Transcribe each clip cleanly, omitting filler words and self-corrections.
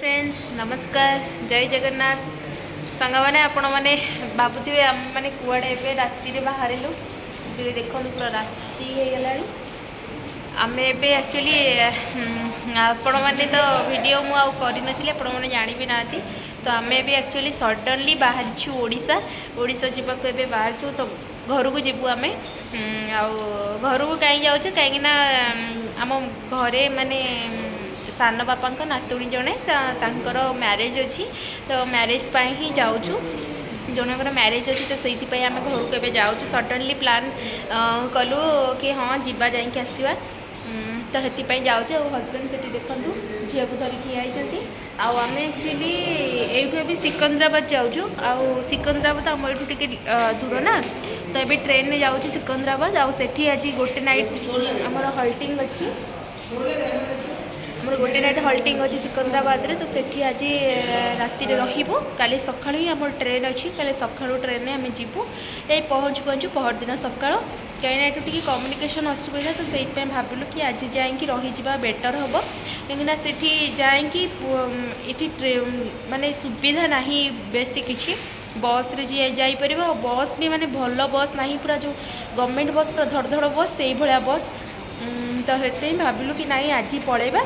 Friends नमस्कार जय जगन्नाथ सांग मैंने आपण मैंने भावुवे आम मैंने कुआड़े ए राति बाहरलु देखो पूरा राति होगला आम एक्चुअली आपण मैंने तो वीडियो मुझे आपण मैंने जानी भी ना तो आम एक्चुअली सडनली बाहरी ओडिशा ओडिशा जावाक ए बाहर तो घर को जीवु आम घर को कहीं जाऊँ कहीं आम घरे माने सान बापा नातुणी जड़े मैरेज अच्छी तो मैरेज ही जाऊँ जनकर मैरेज अच्छी तो सही आम घर को ए जाऊँ सडनली प्लान कलु कि हाँ जीवा जाकि आसवा तो से जाऊँ हजबैंड से देखूँ झील को धरी ठियाई आम एक्चुअली ये सिकंदराबाद जाऊँ आउ सिकंदराबाद आम ये दूर ना तो ये ट्रेन में जाऊँ सिकंदराबाद आठी आज गोटे नाइट आमर हल्टिंग अच्छी मोर गोटे नाइट हल्टिंग अच्छी सिकंदराबाद रे तो सेठी आज राति रहिबो काली सकाळ ही हमर ट्रेन अच्छी काली सकाळ ट्रेन में आम जीवु ये पहुँचु पहर दिन सकाळ कहीं ना ये कम्युनिकेशन असुविधा तो से भाविलु कि आज जाकि रहीजा बेटर हम कहीं सेठी जाकि माने सुविधा ना बेसी किसी बस रे जी जापर बस भी माने भल बस ना पूरा जो गवर्नमेंट बस पूरा धड़ धड़ बस से भाया बस तो से भाविलु कि नाई आज पलैबा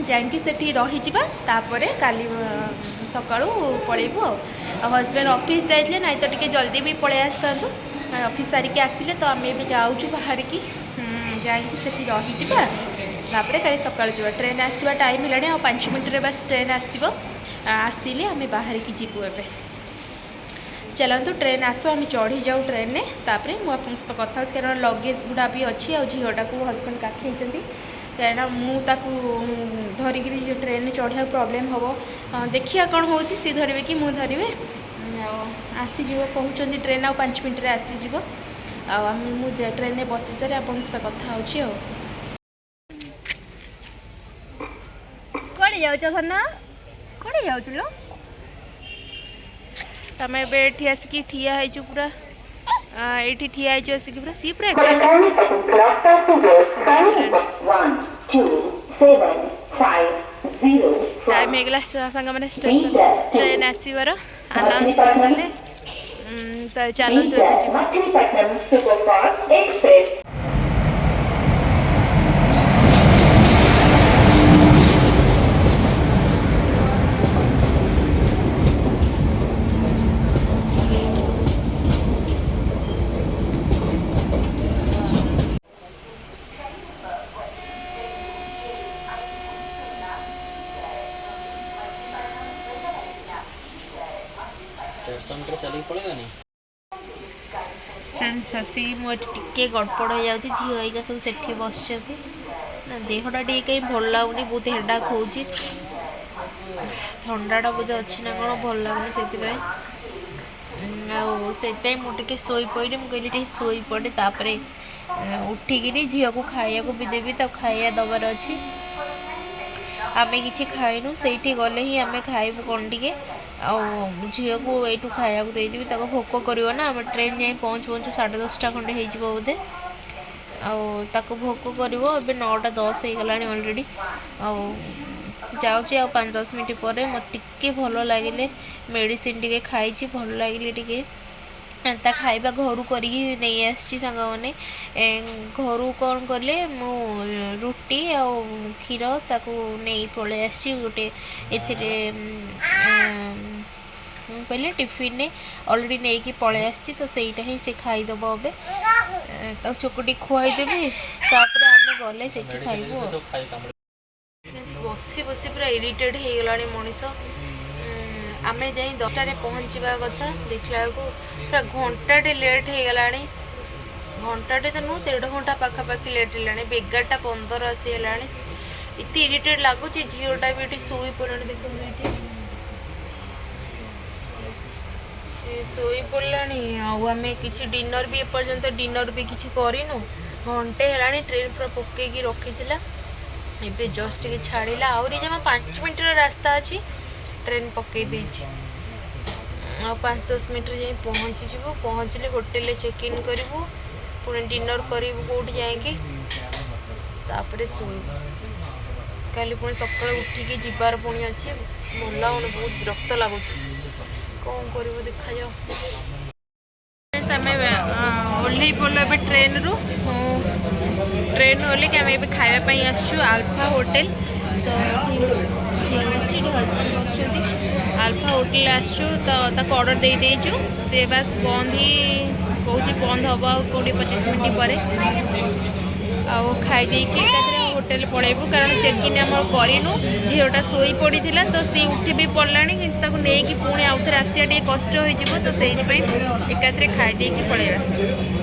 जाकि सेठी रहीजा तापर काली सकाळू पलैबू हजबैंड ऑफिस जाइए ना तो टी जल्दी भी पलि आसता ऑफिस सारिकी आसिले तो आम भी जाऊँ बाहर की जाकि सेठी रहीजा तापर काली सकाळ जा ट्रेन आसवा टाइम है 5 मिनट बस ट्रेन आसिले आम बाहर की जीवु ए चलतु ट्रेन आसो आम चढ़ी जाऊ ट्रेन में तापर मुझे कथा कारण लगेज गुड़ा भी अच्छी आ झीटा को हजबैंड काखी कहीं मुझे धरिकी जो ट्रेन में चढ़ा प्रॉब्लम हम देखिए कौन हो सी धरवे कि मुझे धरवे आसीज कहते ट्रेन आ 5 मिनट आसीज मुझे ट्रेन में बसी सारे आप कथा कड़े जाऊँ धरना कड़े जाऊँ लो आम एठी आसिक ठिया पूरा ये ठिया आसिक पूरा सी पूरा टाइम होगला सांग मैंने स्टेशन ट्रेन आसबार अनाउंस करदे तो चलते फ्रेंड्स आसिक मुझे गड़पड़ हो जाऊँगी झील हरिका सब से बस देहटा टे कहीं भल लगुनि बहुत हेडाक हो थंडाटा बोधे अच्छी ना कौन भल लगुनि से मुझे शोई पड़ी मुझे कहली शोई पड़े तापर उठिकी झील को खाया भी देवी तो खाया दबार अच्छी आम कि खाइनु से गले ही आम खाइबू कौन टे झील को यू खाया देदेवी भोक कर ना आम ट्रेन जाए पहुँचु 10:30 खंडे हो बोधे आक भोक कर 9:10 हो गला अलरेडी जाऊँ 5-10 मिनट पर मत टे भल लगे मेडिसिन टे खाई भल लगे टे खाइबा घर करके सांग मैंने घर कौन कले मु रुटी आ क्षीर ताकू नहीं पलि आसी गोटे कहले टिफिन ने अलरेडी नहीं कि पलि आसी तो सहीटा ही से खाईदब ए चोकटी खुआईदेवी तापर आम गले से खाइबू बसी बसी पूरा इरिटेड हो गला मनीष आम जा 10टार पहुँचा कथा देखला को पूरा घंटाटे लेट हो गला घंटाटे तो नुह 1.5 घंटा पाखापाखि लेट है 11:15 आसीगला एत इरिटेड लगुच झीलटा भी ये शोई पड़ा देखते सी शोई पड़ा आम कि डिनर भी एपर्यंत डिनर भी किसी करूँ घंटे है ट्रेन पूरा पकईकी रखी ए जस्ट टे छाड़ा आहरी जमा 5 मिनट रास्ता अच्छी ट्रेन पकई दे 5-10 मिनट जाए पहुँची पहुँचले होटेल चेक इन करूँ पुणी डिनर करूँ कौट जाकि शोब काली पुणी सकाल उठिकी जीवार पुणी अच्छे भल लगुन बहुत विरक्त लगुच कौन कर देखा जाओ ओह्ल पड़े ट्रेन रु ट्रेन ओह्ल आम ए खावाई आसचु आल्फा होटेल तो हजबैंड बस आल्फा होटेल आसचु तो ऑर्डर दे देचु से बस बंद ही कौच बंद हम आ 20-25 मिनट पर आउ खाई होटेल पलैबू कारण चेकिन आम करूँ झीटा शोई पड़ी तो सी उठी भी पड़ा कि नहीं पुणी आउ थे आसा टे कष्ट हो तो से एकाथरे खाई पलैबा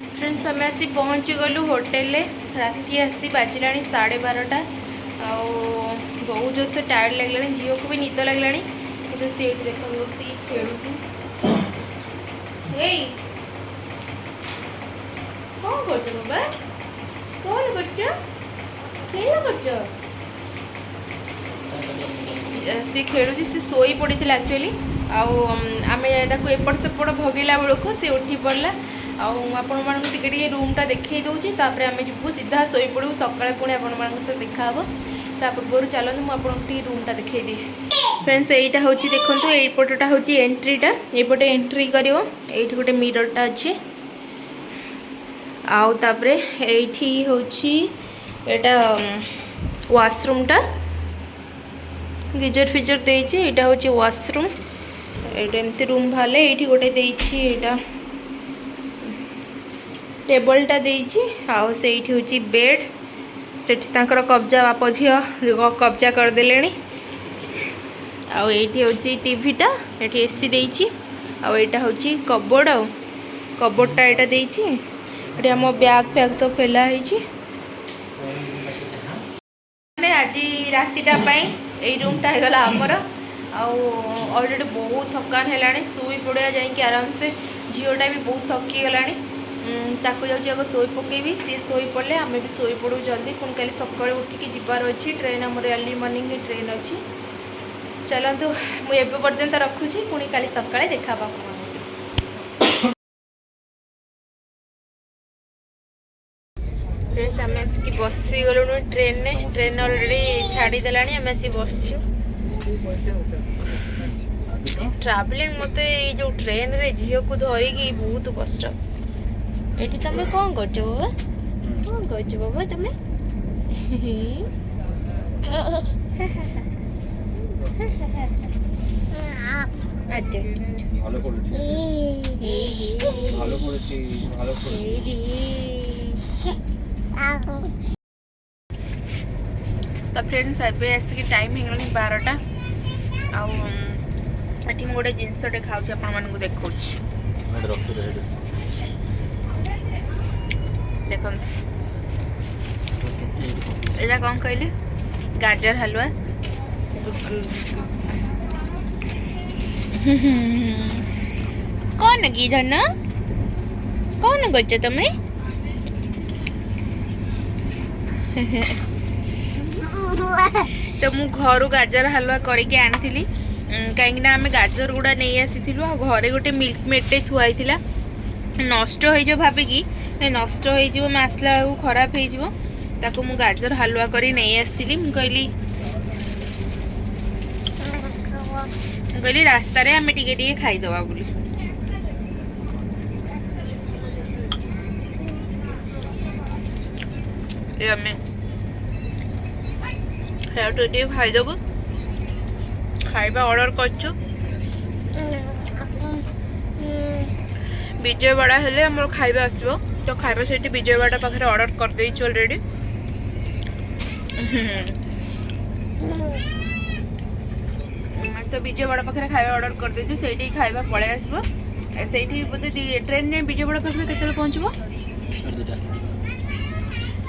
फ्रेंड्स आम आसी पहुँची गलु होटेल राति आसी बाजिला 12:30 बहुत जोर से टायर्ड लगला झील को भी निद लगला तो सी देख बस खेलुची कौन कर बाबा कौन कर सी खेलुची सी शोई पड़ी एक्चुअली आम एपट सेपट भगेला बेलू सी उठी पड़ा आपण मानक टिके रूमटा देखई दूसरी तापर आम जीवु सीधा शोई पड़ू सकाଳେ पुणी आपण सहित देखा ता पूर्व चलते मुझे रूमटा देखई दिए फ्रेंड्स यहीटा हूँ देखो यहीपटा हूँ एंट्रीटा यपटे एंट्री कर गोटे मिररटा अच्छे आउे ये हूँ यहाँ वाशरूमटा गिजर फिजर देती यहाँ हूँ वाशरूम ये एमती रूम बाहर ये गोटे यहाँ टेबलटा देती आउ से हूँ बेड से कब्जा बाप झी कब्जा करदे आईटी हूँ टीवीटा ये एसी देती आईटा हूँ कबोर्ड कबोर्डटा यहाँ देती ये आम बैग फैग सब फेला आज रातिटा यही रूमटा होगला आमर ऑलरेडी बहुत थकान है शोई पड़ा जाकि आराम से झीलटा भी बहुत थकी गला ताको जाऊँ शोई पकेबी सी शोई पड़े आम भी शोई पड़ू जल्दी पुणी कल सकाल उठिकी जीवार अच्छी ट्रेन आम अर्ली मॉर्निंग ट्रेन अच्छी चलतु मुझे पर्यंत रखुची पुणी कल सकाଳେ देखा फ्रेंड्स आम आसिक बसी गलुनु ट्रेन ऑलरेडी छाड़ीदेला आम आसी बस ट्रावेलिंग मत जो ट्रेन रे झील को धरिकी बहुत कष्ट ये तुम कौन कर बाबा कौन कर बाबा तुम আচ্ছা ভালো করেছি ভালো করেছি ভালো করেছি तो फ्रेंड्स एबे आसिक टाइम हो गलानी 12टा आउ एटी मु गोटे जिनसटे खाऊँ आपण मानक देखा देखो यहाँ कौन कहले गाजर हलवा कौन की धन कौन कर तुम्हें तो मु घर गाजर हलवा करके आनी कहीं आम गाजर गुड़ा नहीं आसी घरे गोटे मिल्क मेडटे थुआई नष्ट हो भाविकी नष्ट हो आसला खराब हो मु गाजर हलवा करी नहीं आसती कहली रास्ता रे आम टे खाईदबा बोली खाईदबु खाइबा ऑर्डर करछु विजयवाड़ा हेले हमर खाइबा आसबो तो खाइबा सेठी विजयवाड़ा पाखरे ऑर्डर कर देइछु ऑलरेडी तो विजयवाड़ा पाखरे खाइबा ऑर्डर कर देइछु सेठी खाइबा पळे आसबो सेठी बोते ट्रेन ने विजयवाड़ा पाखरे केतले पहुंचबो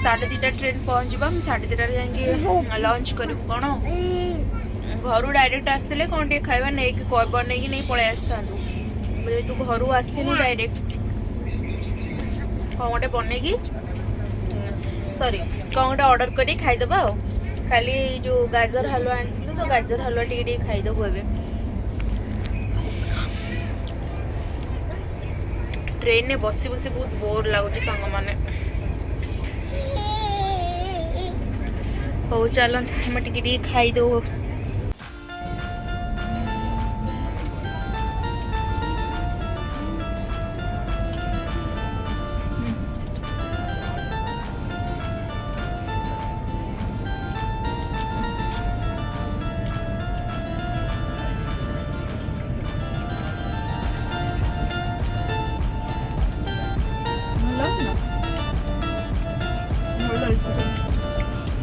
2:30 ट्रेन पहुंचबा हम 2:30 जाएंगे लंच कर कौन घर डायरेक्ट आसते कौन टे खाइबा नहीं बन नहीं पलि आसता तू घर आसनी डायरेक्ट कौन गोटे बन सॉरी कौन गोटे ऑर्डर कर खाईदबा खाली जो गाजर हलवा आनी तो गाजर हलवा टे खाईदबु ए ट्रेन ने बसी बसी बहुत बोर लगुच सांग मैंने हो चल हम टे खाईदे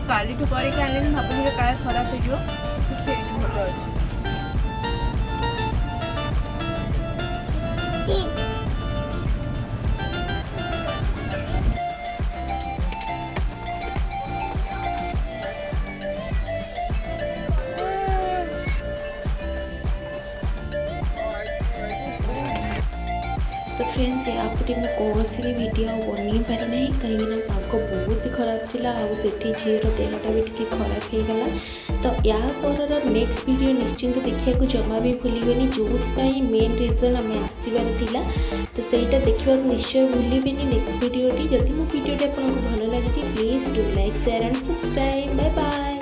काली ठू करके आने भाभी काले खराब हो भल अच्छे तो फ्रेंड्स या पटे मैं कौन भी वीडियो बन पारि ना कहीं पाग बहुत ही खराब थिला से झीर देहटा भी टी खराब हो गला तो या पर नेक्स्ट वीडियो निश्चिंत देखा जमा भी भूलें जो मेन रिजन आम आसबार थिला तो सहीटा देखा निश्चय भूलें नेक्स्ट वीडियो जदि मो वीडियो आपको भल लगी please do like share and subscribe bye bye.